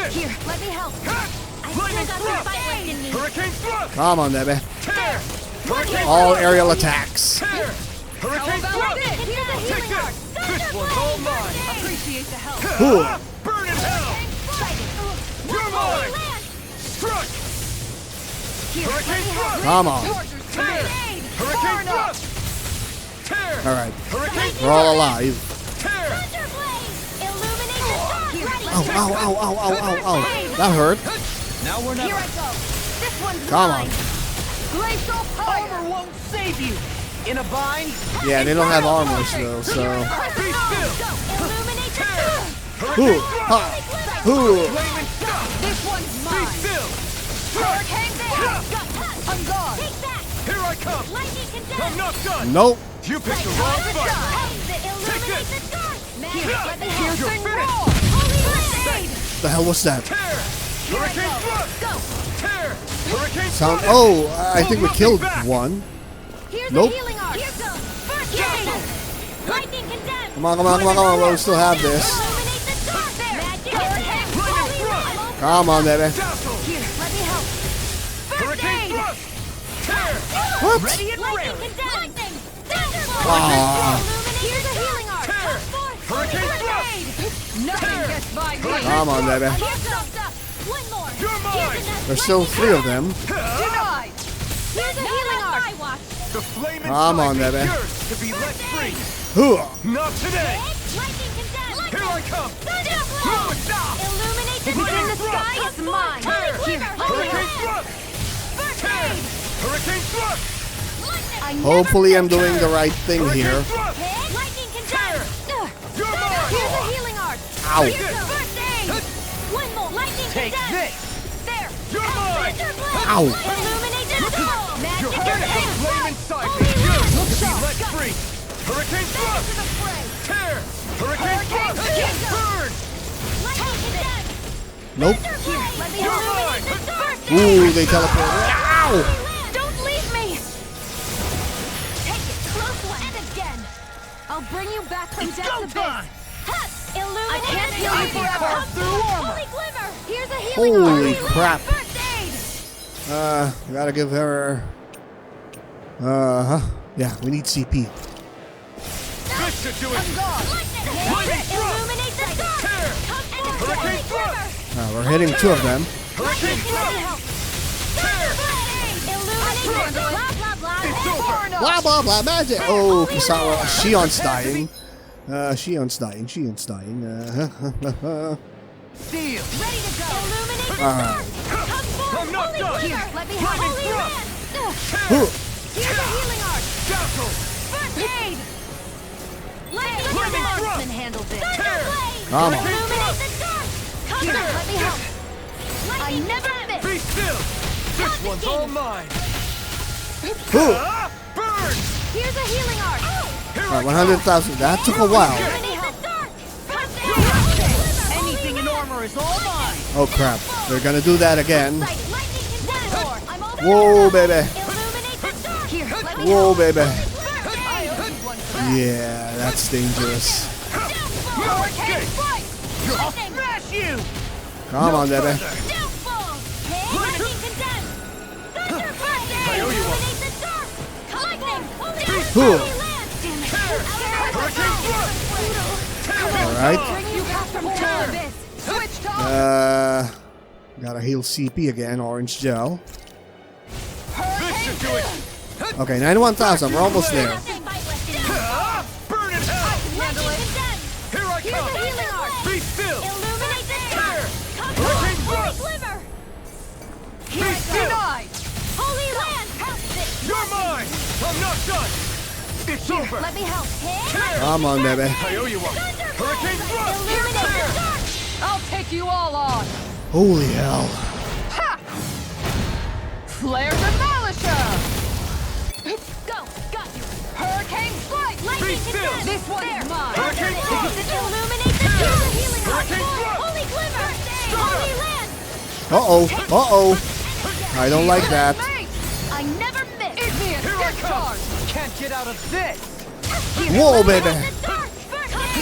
this. Here, let me help. I Lightning still got some thrust. fight left in me. Hurricane thrust. Come on, baby. Tear. Hurricane All thrust. aerial attacks. Tear. Hurricane How thrust. about this? Here's a Take healing art. this. This one's all mine. Appreciate the help. Burn in hell. You're mine. Struck. Hurricane thrust. Come on. Tear. Hurricane thrust. Tear. All right. Hurricane We're all alive. Tear. Ow, ow, ow, ow, ow, ow, ow. That hurt. Now we're Here never. I go. This one's Come on. mine. Glacial fire. Armor won't save you. In a bind. Yeah, they don't have armor though, so. Be still. Illuminate the Tear. Ooh, Hurricane ha, thrust. ooh. Flaming stop. This one's Be mine. still. Hurricane there. On guard. Here I come. I'm not done. Nope. You picked the wrong fight. Take this. Here's You're the finished. roll. Holy The hell was that? Tear. Hurricane thrust. Tear. Hurricane Sound. thrust. Oh, I think we killed one. Here's Nope. a healing art. Here goes. First aid. Lightning condemned. Come on, come on, come on, come on. We still have this. Illuminate the dark. Magic attack. Lightning thrust. Come on, baby. Dazzle. Here, let me help. First Hurricane aid. thrust. Tear. What? Ready and ready. Lightning. Ah. Here's a healing art. Tear. Hurricane thrust. Nothing gets by me. Come on, baby. One more. You're mine. There's still 3 of them. Denied. Here's a healing art. The flame Come on, inside baby. is yours to be let free. Hoo. Not today. Lightning condemned. Here I come. Thunderflow. Illuminate the Lightning in the thrust. sky. It's mine. Tear. Here, Hurricane thrust. First Tear. aid. Hurricane thrust. I Hopefully I'm never doing the right thing Hurricane here. thrust. Lightning condemned. You're mine. Here's a healing art. Ow. Here's the first aid. One more. Lightning Take condemned. this. There. You're mine. Ow. Illuminate the soul. Magic You're finished. The flame inside Holy is yours to be land. let free. Hurricane thrust. To the fray. Tear. Hurricane thrust. Burn. Lightning condemned. Nope. Here, let me You're illuminate mine. the first aid. Ooh, they teleported. Ow. Don't leave me. Take it close one and again. I'll bring you back from It's death go to time. Illuminate. I can't heal I you can forever. carve through armor. Holy glimmer. Here's a healing Holy art. crap. First aid. Gotta give her. Yeah, we need CP. This should do it. Lightning. Illuminate the dark. Tear. Hurricane thrust. We're hitting 2 of them. Hurricane thrust. Tear. Illuminate the blah blah blah. It's over. Blah, blah, blah, magic. Oh, Kisawa. Shion's dying. Shion's dying. Shion's dying. Deal. Ready to go. Illuminate the Alright. dark. Come forward. I'm not Holy done. glimmer. Let me Lightning have holy thrust. land. Tear. Here's a healing art. Dazzle. First aid. Lightning Lightning condemned. thrust. Can handle this. Tear. Come on. Illuminate the dark. Come Here. on, let me help. I never miss. Be still. This one's all mine. Hoo. Burn. Here's a healing art. Here Alright, I 100,000. That took a while. Illuminate the dark. First aid. Anything in armor is all mine. Oh crap. They're gonna do that again. Lightning condemned. I'm over Whoa, baby. Illuminate the dark. Here, let me Whoa, help. baby. First aid. Yeah, that's dangerous. Hurricane strike. I'll smash you. Come on, baby. Downfall. Lightning condemned. Thunder first aid. I owe you one. Illuminate the dark. Lightning. Who? Hurricane thrust. Alright. Bring you back from the abyss. Switch to Gotta heal CP again. Orange gel. This should do it. Okay, 91,000. We're almost there. Burn in hell. Here I Here's a come. healing art. Be still. Illuminate the Tear. dark. Hurricane Holy thrust. glimmer. Be Here I go. still. Denied. Holy land. Help this. You're mine. I'm not done. It's over. Let me help. Tear. Come on, baby. I owe you one. Hurricane thrust. Illuminate the dark. I'll take you all on. Holy hell. Flare Demolisher. Go. Got you. Hurricane strike. Lightning still. condemned. This one's mine. Hurricane thrust. Illuminate the dark. Healing art. Hurricane thrust. Holy glimmer. Holy land. Uh-oh. Uh-oh. I don't like that. I never miss. Give me a Here I come. Can't get out of this. Whoa, baby.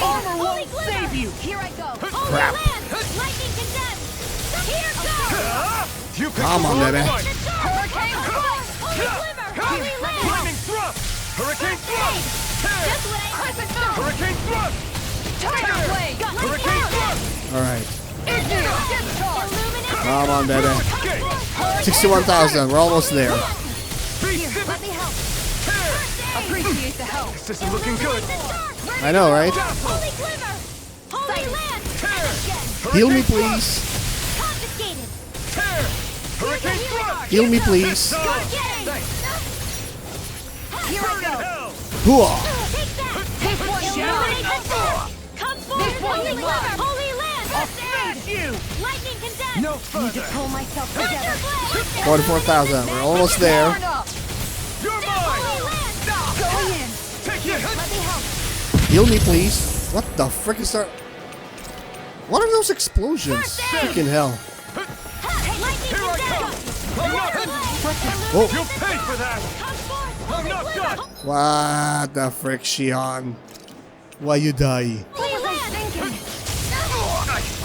Armor won't save you. Here I go. Crap. Holy land. Lightning condemned. Come on, baby. Hurricane Thrust! Holy Glimmer! Holy Land! Flaming thrust! Hurricane thrust! Tear! Just what I expected! Hurricane thrust! Tiger Blade! Hurricane thrust! All right. Illuminate! Come on, baby. Escape! 61,000. We're almost there. Here, let me help. Tear! Appreciate the help. This isn't looking good. I know, right? Holy Glimmer! Holy Land! Tear! Heal me, please. Confiscated! Tear! Hurricane thrust! Heal me, please. Here I go! Hell! Hooah. Take that! Take one! Illuminate the dark! Come forward! Holy Glimmer! Holy Land! Smash you! Lightning condensed! No Need to further! pull myself together. 44,000. We're almost there. You're mine! Holy Land! Going in! Take it! Let me help. Heal me, please. What the frick is that? What are those explosions? Freaking hell. Lightning Here I condensed! come! I'm not... Oh, You'll pay for that! Come forth! I'm not done! what the frick, Shion? Why you die? Holy Land!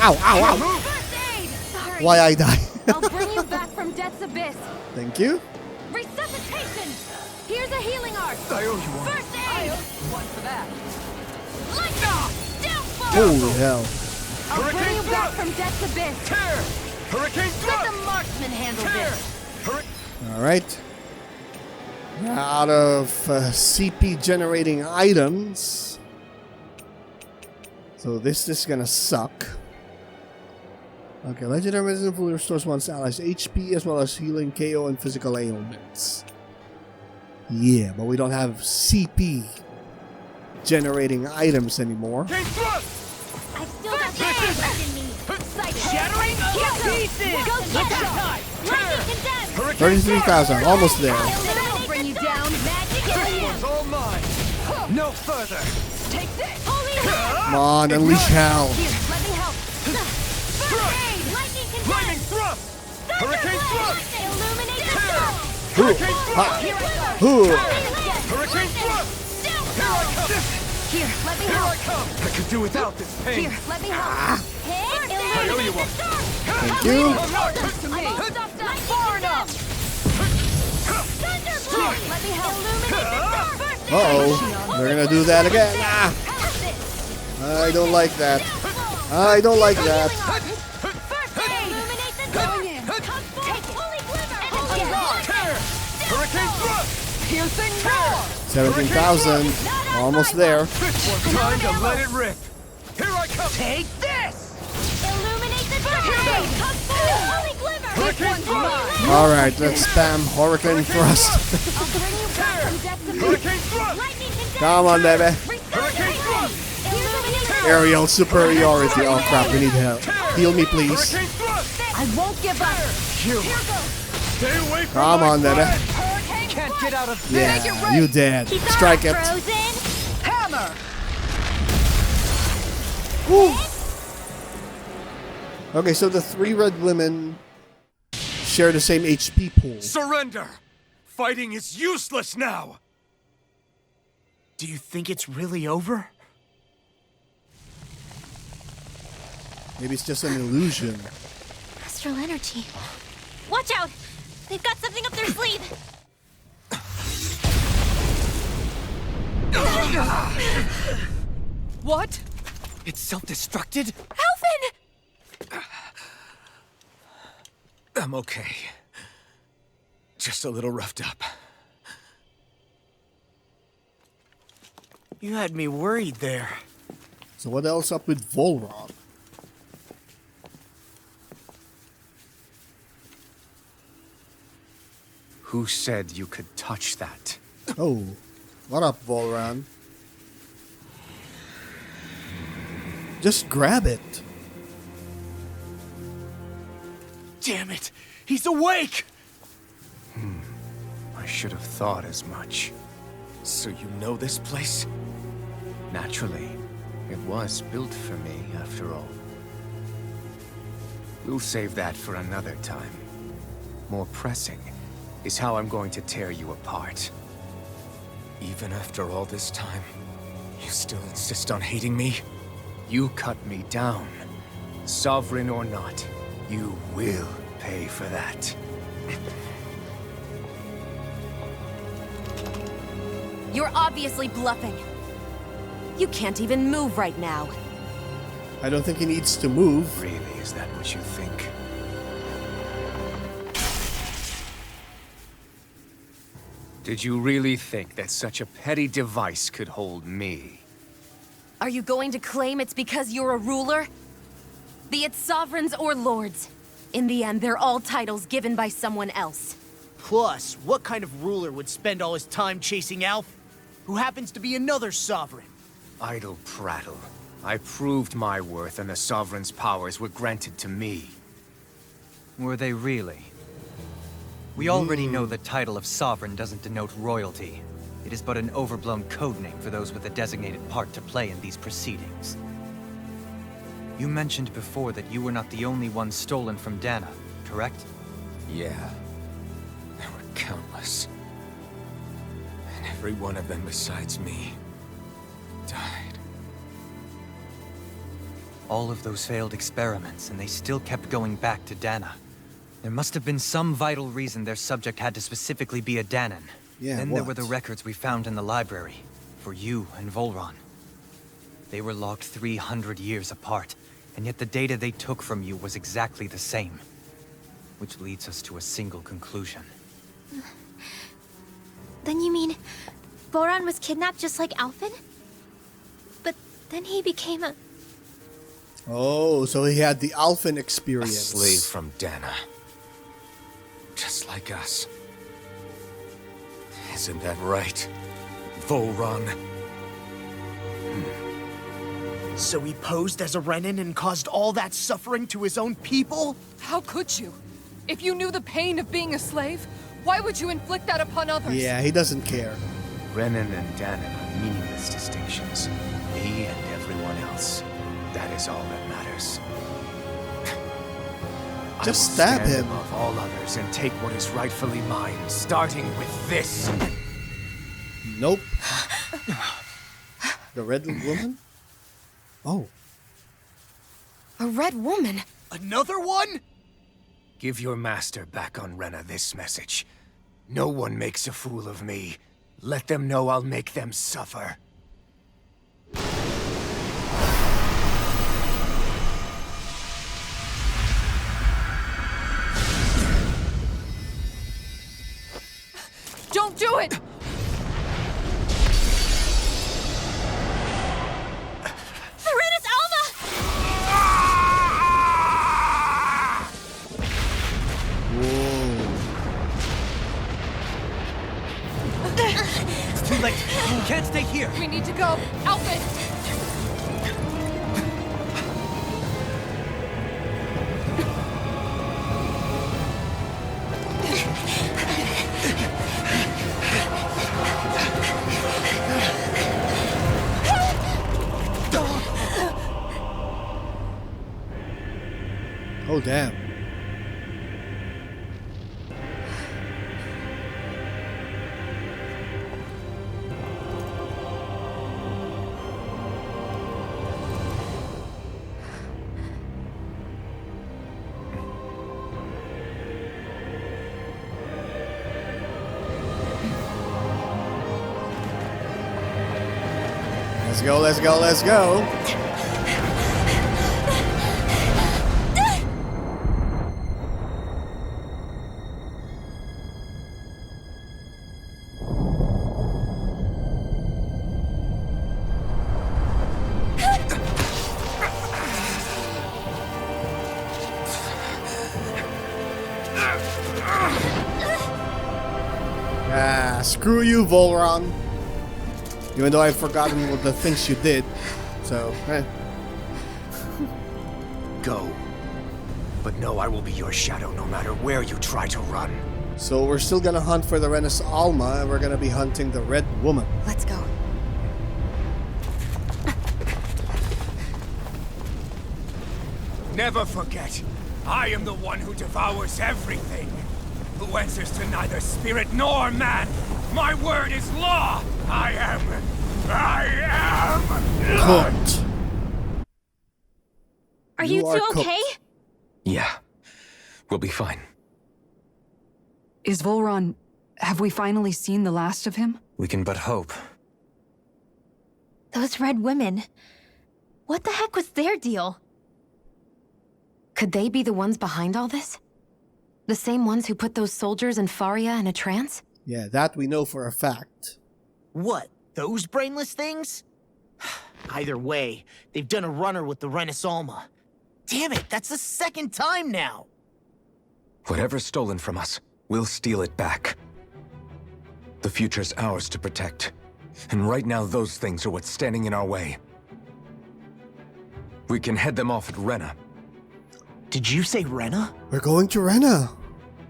Ow, ow, ow. First aid! Sorry. Why I die? I'll bring you back from death's abyss. Thank you. Resuscitation! Here's a healing art. I owe you one. First aid! One for that. Downfall! Holy hell. I'll bring Hurricane you back thrust! from death's abyss. Tear! Hurricane Let thrust! the marksman handle Tear! this. All right. Out of CP generating items. So this is gonna suck. Okay, legendary medicine fully restores one's allies' HP as well as healing KO and physical ailments. Yeah, but we don't have CP generating items anymore. Hurricane thrust! I've still got fire left in me. Sight. Shattering pieces! Go get Time! that! Lightning condensed! Hurricane 33,000, almost there. I'll bring you down. Magic This area. one's all mine! No further! Take this. Holy Land. Come on, unleash hell. Here, let me help. First aid. Lightning condensed. Lightning thrust! Hurricane thrust! Illuminate the Tear! dark. Hurricane Ha. thrust! Here I go. Hoo. Hurricane thrust! Here I come! Here, let me Here I help. come! I could do without this pain! Here, let me help. Hit. I owe you one. Thank you. I'm not I'm all stuffed up. Far enough. Thunderbolt. Let me help. Illuminate the dark. First aid. Uh-oh. They're gonna do that again. Ah, Have this. I don't like that. I don't like that. First aid. Illuminate the dark. Come forth. Take it. Holy Glimmer. Tear! Hurricane thrust! Piercing roar. 17,000. Almost there. This one's time to let it rip! Here I come! Take this! Illuminate the dark. Come forth. Holy Glimmer. Hurricane thrust! Alright, let's spam Hurricane Thrust. I'll bring you back from death's abyss. Hurricane thrust! Lightning condensed. Come on, baby. Hurricane thrust! Illuminate the Aerial superiority. Oh crap, we need help. Heal me, please. Hurricane thrust! I won't give up. You! Stay away from Come my on, baby. flag! Hurricane Can't get out of this! Yeah, you dead. Strike it. Frozen. Hammer! Woo. Okay, so the three red women share the same HP pool. Surrender! Fighting is useless now! Do you think it's really over? Maybe it's just an illusion. Astral energy. Watch out! They've got something up their sleeve. What? It's self-destructed? Alvin! I'm okay. Just a little roughed up. You had me worried there. So what else up with Volron? Who said you could touch that? Oh, what up, Volran? Just grab it. Damn it! He's awake! I should have thought as much. So you know this place? Naturally. It was built for me, after all. We'll save that for another time. More pressing is how I'm going to tear you apart. Even after all this time, you still insist on hating me? You cut me down. Sovereign or not, you will pay for that. You're obviously bluffing. You can't even move right now. I don't think he needs to move. Really, is that what you think? Did you really think that such a petty device could hold me? Are you going to claim it's because you're a ruler? Be it sovereigns or lords. In the end, they're all titles given by someone else. Plus, what kind of ruler would spend all his time chasing Alf, who happens to be another sovereign? Idle prattle. I proved my worth and the Sovereign's powers were granted to me. Were they really? We already know the title of Sovereign doesn't denote royalty. It is but an overblown codename for those with a designated part to play in these proceedings. You mentioned before that you were not the only one stolen from Dana, correct? Yeah. There were countless. And every one of them besides me died. All of those failed experiments, and they still kept going back to Dana. There must have been some vital reason their subject had to specifically be a Danan. Yeah, Then there what? were the records we found in the library, for you and Volron. They were logged 300 years apart, and yet the data they took from you was exactly the same. Which leads us to a single conclusion. Then you mean Boran was kidnapped just like Alphen? But then he became a... Oh, so he had the Alphen A experience. slave from Dana. Just like us. Isn't that right, Volron? So he posed as a Renin and caused all that suffering to his own people? How could you? If you knew the pain of being a slave, why would you inflict that upon others? Yeah, he doesn't care. Renin and Danan are meaningless distinctions. Me and everyone else. That is all that matters. Just I stab will stand him. above all others and take what is rightfully mine, starting with this. Nope. The red woman? Oh. A red woman? Another one? Give your master back on Rena this message. No one makes a fool of me. Let them know I'll make them suffer. Don't do it! Serenus Alma! Whoa. It's too late! You can't stay here! We need to go. Alphen! Oh, damn. Let's go, let's go, let's go. Ah, screw you, Volron. Even though I've forgotten what the things you did. So, Go. But know I will be your shadow no matter where you try to run. So we're still gonna hunt for the Renis Alma, and we're gonna be hunting the Red Woman. Let's go. Never forget, I am the one who devours everything. Who answers to neither spirit nor man. My word is law. I am Cooked. Are You you are two okay? cooked. Yeah. We'll be fine. Is Volron... Have we finally seen the last of him? We can but hope. Those red women. What the heck was their deal? Could they be the ones behind all this? The same ones who put those soldiers and Faria in a trance? Yeah, that we know for a fact. What? Those brainless things? Either way, they've done a runner with the Renaissance. Damn it, that's the second time now! Whatever's stolen from us, we'll steal it back. The future's ours to protect. And right now, those things are what's standing in our way. We can head them off at Rena. Did you say Rena? We're going to Rena.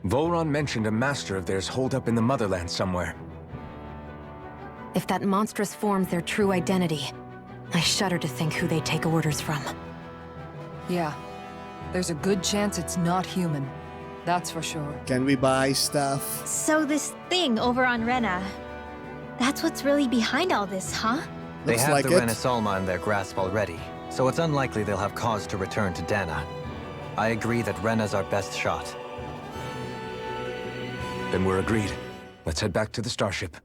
Volron mentioned a master of theirs holed up in the motherland somewhere. If that monstrous form's their true identity, I shudder to think who they take orders from. Yeah. There's a good chance it's not human. That's for sure. Can we buy stuff? So this thing over on Rena, that's what's really behind all this, huh? They Looks have like the it. Renaissance in their grasp already, so it's unlikely they'll have cause to return to Dana. I agree that Rena's our best shot. Then we're agreed. Let's head back to the starship.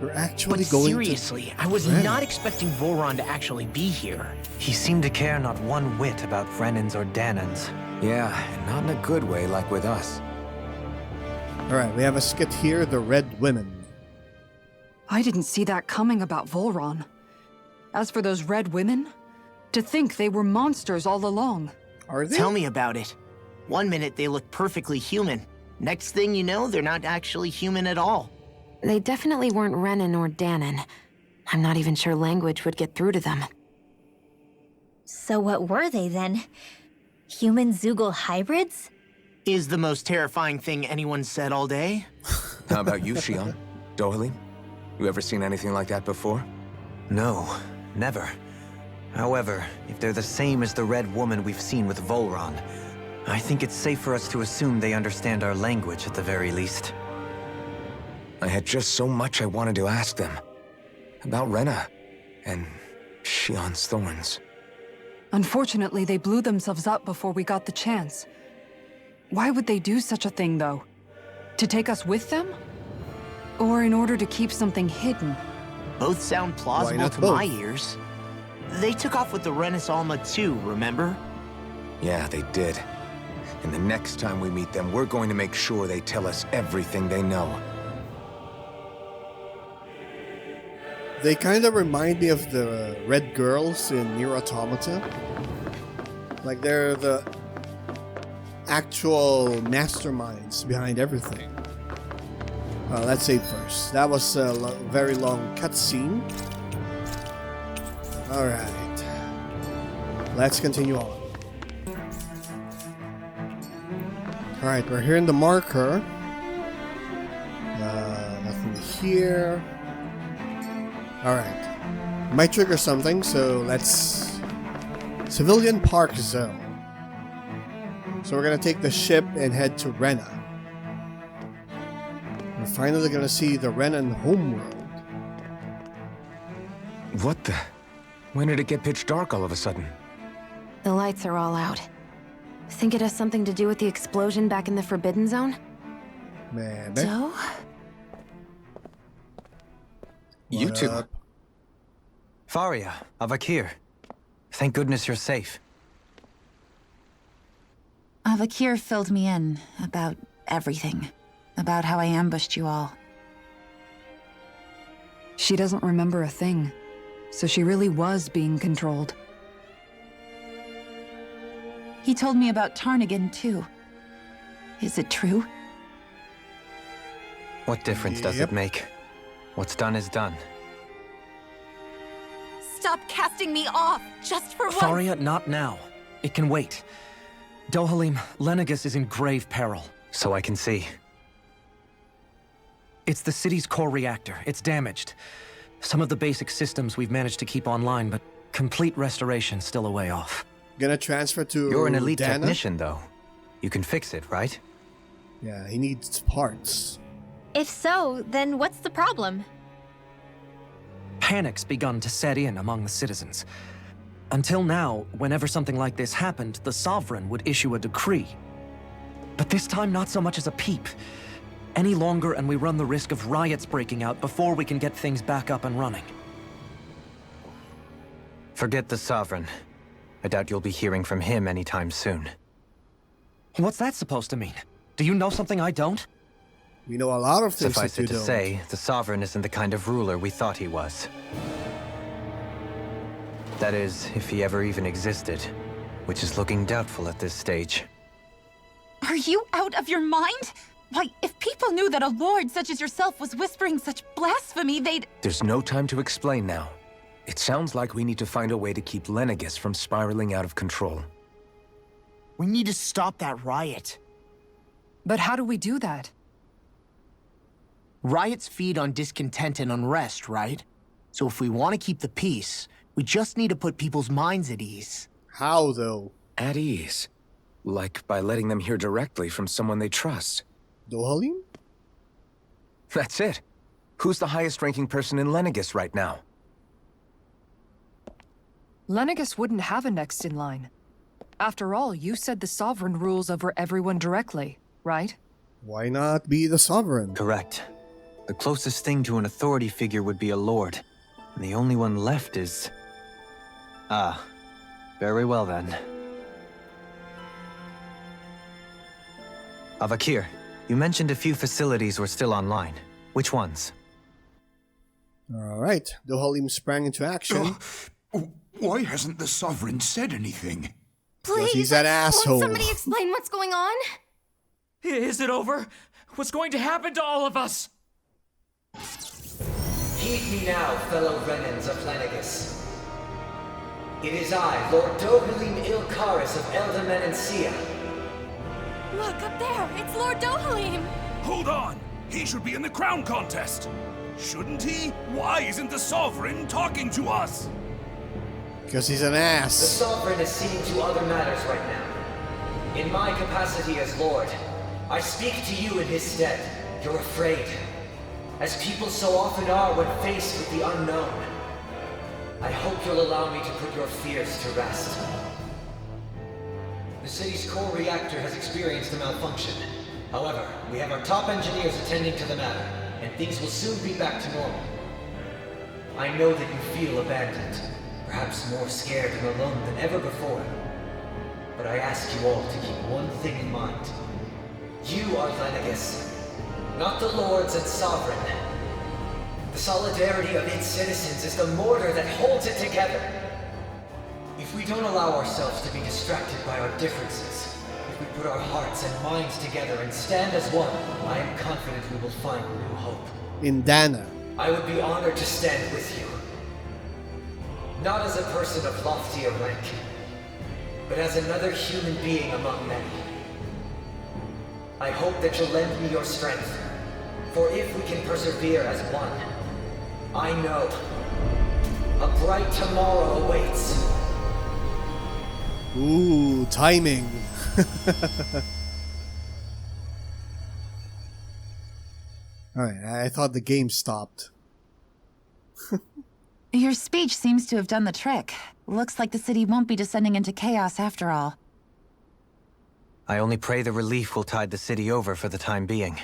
We're actually But going seriously, I was Rena. not expecting Volron to actually be here. He seemed to care not one whit about Renans or Danans. Yeah, not in a good way like with us. to... Alright, we have a skit here, the Red Women. I didn't see that coming about Volron. As for those red women, to think they were monsters all along. Are they? Tell me about it. One minute they look perfectly human. Next thing you know, they're not actually human at all. They definitely weren't Renan or Danon. I'm not even sure language would get through to them. So what were they then? Human Zoogle hybrids? Is the most terrifying thing anyone said all day. How about you, Shion? Dohalim? You ever seen anything like that before? No, never. However, if they're the same as the Red Woman we've seen with Volron, I think it's safe for us to assume they understand our language at the very least. I had just so much I wanted to ask them. About Rena. And Shion's thorns. Unfortunately, they blew themselves up before we got the chance. Why would they do such a thing, though? To take us with them? Or in order to keep something hidden? Both sound plausible not to both? my ears. They took off with the Renaissance too, remember? Yeah, they did. And the next time we meet them, we're going to make sure they tell us everything they know. They kind of remind me of the Red Girls in Nier Automata. Like they're the actual masterminds behind everything. Let's save first. That was a very long cutscene. Alright. Let's continue on. Alright, we're here in the marker. Nothing here. Alright. Might trigger something, so let's... Civilian Park Zone. So we're gonna take the ship and head to Rena. We're finally gonna see the Renan homeworld. What the? When did it get pitch dark all of a sudden? The lights are all out. Think it has something to do with the explosion back in the Forbidden Zone? Maybe. So? You What two. up? Faria, Avakir. Thank goodness you're safe. Avakir filled me in about everything. About how I ambushed you all. She doesn't remember a thing. So she really was being controlled. He told me about Tarnigan, too. Is it true? What difference does Yep. it make? What's done is done. Stop casting me off, just for once! Faria, not now. It can wait. Dohalim, Lenegis is in grave peril. So I can see. It's the city's core reactor. It's damaged. Some of the basic systems we've managed to keep online, but complete restoration's still a way off. Gonna transfer to You're an elite Dana? technician, though. You can fix it, right? Yeah, he needs parts. If so, then what's the problem? Panic's begun to set in among the citizens. Until now, whenever something like this happened, the Sovereign would issue a decree. But this time, not so much as a peep. Any longer, and we run the risk of riots breaking out before we can get things back up and running. Forget the Sovereign. I doubt you'll be hearing from him anytime soon. What's that supposed to mean? Do you know something I don't? We know a lot of things Suffice that you it to don't. say, the Sovereign isn't the kind of ruler we thought he was. That is, if he ever even existed, which is looking doubtful at this stage. Are you out of your mind? Why, if people knew that a lord such as yourself was whispering such blasphemy, they'd... There's no time to explain now. It sounds like we need to find a way to keep Lenegis from spiraling out of control. We need to stop that riot. But how do we do that? Riots feed on discontent and unrest, right? So if we want to keep the peace, we just need to put people's minds at ease. How, though? At ease. Like by letting them hear directly from someone they trust. Dohalim? That's it. Who's the highest-ranking person in Lenegis right now? Lenegis wouldn't have a next in line. After all, you said the Sovereign rules over everyone directly, right? Why not be the Sovereign? Correct. The closest thing to an authority figure would be a lord. And the only one left is... Ah. Very well then. Avakir, you mentioned a few facilities were still online. Which ones? Alright, Dohalim sprang into action. Why hasn't the Sovereign said anything? Please, he's that asshole. won't somebody explain what's going on? Is it over? What's going to happen to all of us? Heed me now, fellow Renans of Lenegis. It is I, Lord Dohalim Ilkaris of Eldaman and Sia. Look, up there! It's Lord Dohalim! Hold on! He should be in the crown contest! Shouldn't he? Why isn't the Sovereign talking to us? Because he's an The ass. Sovereign is seeing to other matters right now. In my capacity as Lord, I speak to you in his stead. You're afraid. As people so often are when faced with the unknown. I hope you'll allow me to put your fears to rest. The city's core reactor has experienced a malfunction. However, we have our top engineers attending to the matter, and things will soon be back to normal. I know that you feel abandoned, perhaps more scared and alone than ever before. But I ask you all to keep one thing in mind. You are Lenegis, not the Lords and Sovereign. The solidarity of its citizens is the mortar that holds it together. If we don't allow ourselves to be distracted by our differences, if we put our hearts and minds together and stand as one, I am confident we will find new hope. In Dana. I would be honored to stand with you. Not as a person of loftier rank, but as another human being among many. I hope that you'll lend me your strength, for if we can persevere as one, I know a bright tomorrow awaits. Ooh, timing. Alright, I thought the game stopped. Your speech seems to have done the trick. Looks like the city won't be descending into chaos after all. I only pray the relief will tide the city over for the time being.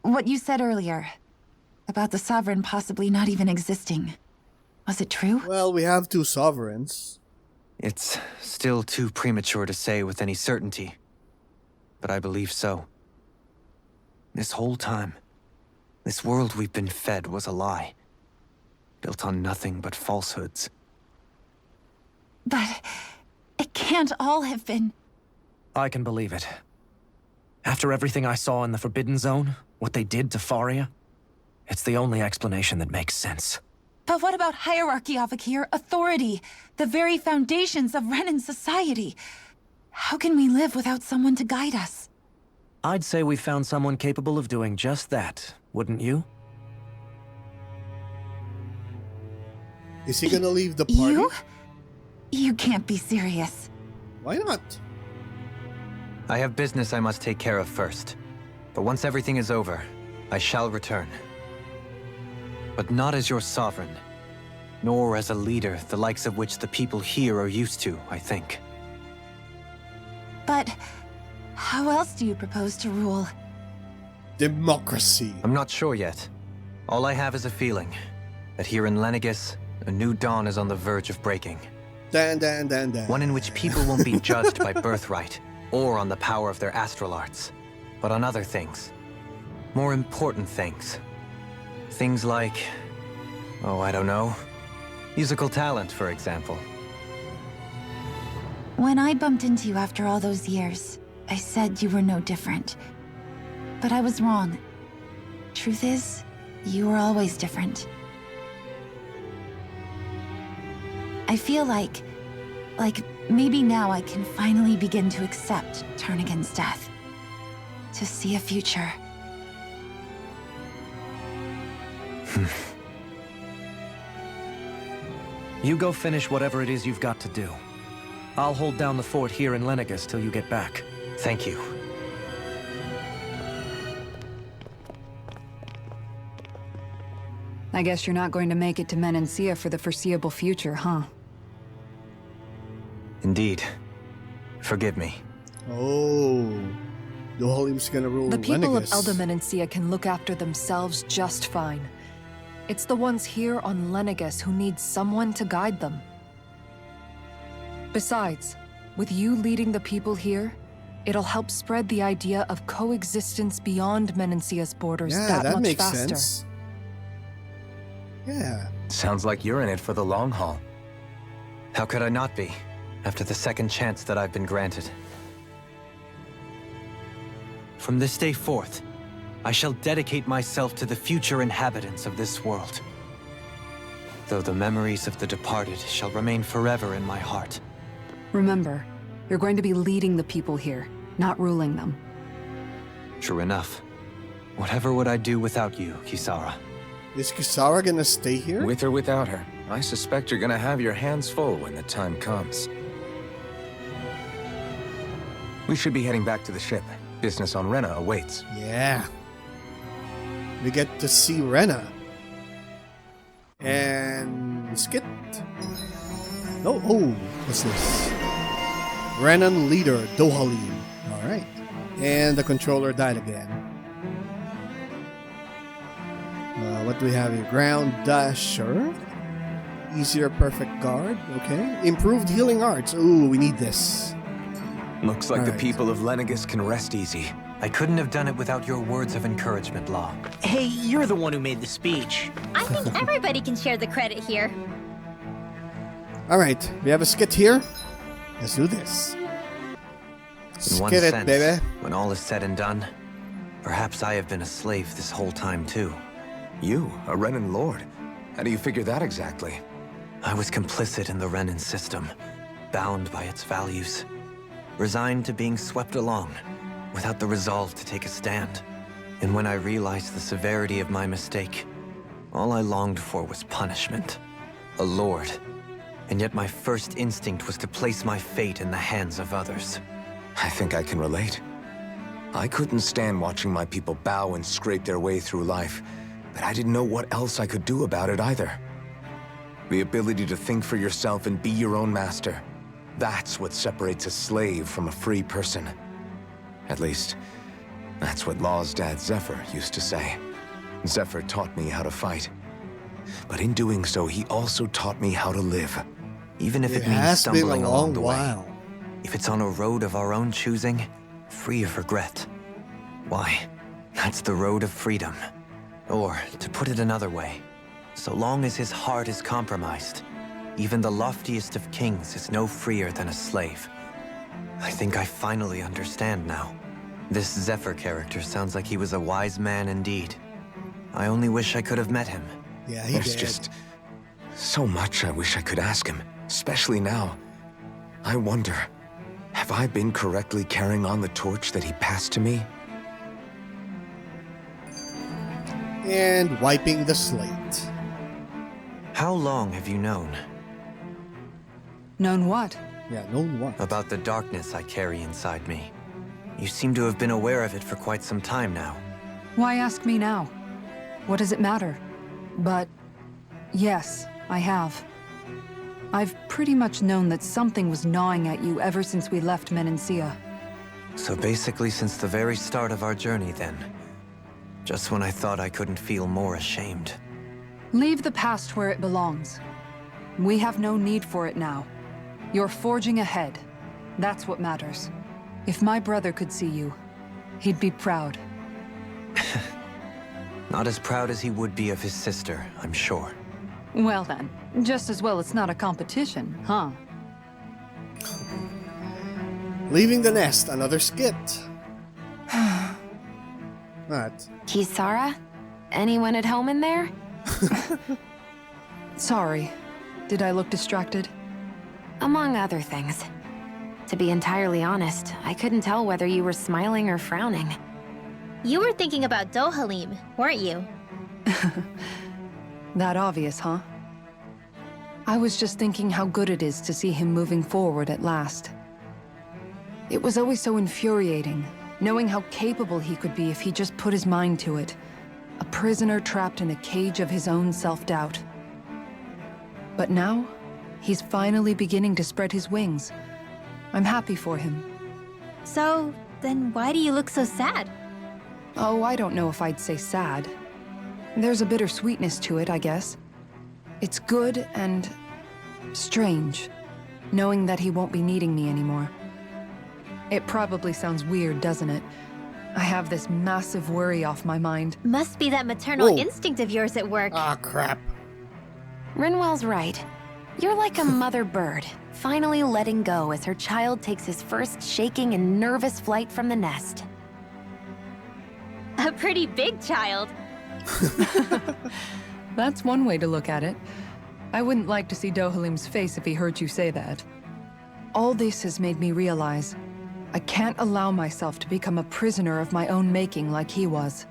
What you said earlier, about the Sovereign possibly not even existing, was it true? Well, we have two sovereigns. It's still too premature to say with any certainty, but I believe so. This whole time, this world we've been fed was a lie, built on nothing but falsehoods. But it can't all have been... I can believe it. After everything I saw in the Forbidden Zone, what they did to Faria, it's the only explanation that makes sense. But what about hierarchy, Avakir? Authority? The very foundations of Renan society? How can we live without someone to guide us? I'd say we found someone capable of doing just that, wouldn't you? Is he gonna leave the party? You? You can't be serious. Why not? I have business I must take care of first. But once everything is over, I shall return. But not as your sovereign. nor as a leader the likes of which the people here are used to, I think. But how else do you propose to rule? Democracy. I'm not sure yet. All I have is a feeling that here in Lenegis, a new dawn is on the verge of breaking. One in which people won't be judged by birthright or on the power of their astral arts, but on other things. More important things. Things like, oh, I don't know, musical talent, for example. When I bumped into you after all those years, I said you were no different. But I was wrong. Truth is, you were always different. I feel like maybe now I can finally begin to accept Turnigan's death. To see a future. You go finish whatever it is you've got to do. I'll hold down the fort here in Lenegis till you get back. Thank you. I guess you're not going to make it to Menancia for the foreseeable future, huh? Indeed. Forgive me. Oh. Dohalim's gonna rule The people of Lenegis. Elda Menancia can look after themselves just fine. It's the ones here on Lenegis who need someone to guide them. Besides, with you leading the people here, it'll help spread the idea of coexistence beyond Menancia's borders Yeah, that much makes faster. sense. Yeah. Sounds like you're in it for the long haul. How could I not be, after the second chance that I've been granted? From this day forth, I shall dedicate myself to the future inhabitants of this world. Though the memories of the departed shall remain forever in my heart. Remember, you're going to be leading the people here, not ruling them. True enough. Whatever would I do without you, Kisara? Is Kisara gonna stay here? With or without her, I suspect you're gonna have your hands full when the time comes. We should be heading back to the ship. Business on Rena awaits. Yeah. We get to see Rena. And Skit. Oh, what's this? Renan leader, Dohalim. Alright. And the controller died again. What do we have here? Ground Dasher. Easier perfect guard. Okay. Improved healing arts. Ooh, we need this. Looks like the Alright. people of Lenegis can rest easy. I couldn't have done it without your words of encouragement, Law. Hey, you're the one who made the speech. I think everybody can share the credit here. Alright, we have a skit here. Let's do this. In one Skit it, sense, baby. when all is said and done, perhaps I have been a slave this whole time too. You, a Renan lord? How do you figure that exactly? I was complicit in the Renan system, bound by its values, resigned to being swept along, without the resolve to take a stand. And when I realized the severity of my mistake, all I longed for was punishment. A lord. And yet my first instinct was to place my fate in the hands of others. I think I can relate. I couldn't stand watching my people bow and scrape their way through life, but I didn't know what else I could do about it either. The ability to think for yourself and be your own master. That's what separates a slave from a free person. At least, that's what Law's dad Zephyr used to say. Zephyr taught me how to fight. But in doing so, he also taught me how to live. Even if it means has been a stumbling along long the while. way. If it's on a road of our own choosing, free of regret. Why, that's the road of freedom. Or, to put it another way, so long as his heart is compromised, even the loftiest of kings is no freer than a slave. I think I finally understand now. This Zephyr character sounds like he was a wise man indeed. I only wish I could have met him. Yeah, he There's did. just so much I wish I could ask him, especially now. I wonder, have I been correctly carrying on the torch that he passed to me? And wiping the slate. How long have you known? Known what? Yeah, no what? About the darkness I carry inside me. You seem to have been aware of it for quite some time now. Why ask me now? What does it matter? But yes, I have. I've pretty much known that something was gnawing at you ever since we left Menancia. So basically since the very start of our journey then. Just when I thought I couldn't feel more ashamed. Leave the past where it belongs. We have no need for it now. You're forging ahead. That's what matters. If my brother could see you, he'd be proud. Not as proud as he would be of his sister, I'm sure. Well then, just as well it's not a competition, huh? Leaving the nest, another skit. What? Kisara? Anyone at home in there? Sorry. Did I look distracted? Among other things. To be entirely honest, I couldn't tell whether you were smiling or frowning. You were thinking about Dohalim, weren't you? That obvious, huh? I was just thinking how good it is to see him moving forward at last. It was always so infuriating, knowing how capable he could be if he just put his mind to it. A prisoner trapped in a cage of his own self-doubt. But now, he's finally beginning to spread his wings. I'm happy for him. So, then why do you look so sad? Oh, I don't know if I'd say sad. There's a bittersweetness to it, I guess. It's good and strange, knowing that he won't be needing me anymore. It probably sounds weird, doesn't it? I have this massive worry off my mind. Must be that maternal Whoa. instinct of yours at work. Ah, crap. Rinwell's right. You're like a mother bird, finally letting go as her child takes his first shaking and nervous flight from the nest. A pretty big child. That's one way to look at it. I wouldn't like to see Dohalim's face if he heard you say that. All this has made me realize I can't allow myself to become a prisoner of my own making like he was.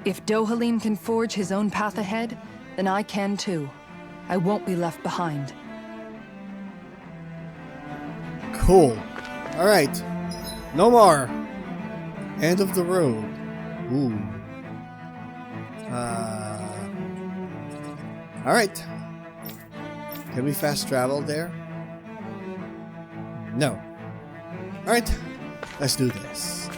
If Dohalim can forge his own path ahead, then I can too. I won't be left behind. Cool. Alright. No more. End of the road. Ooh. Alright. Can we fast travel there? No. Alright. Let's do this.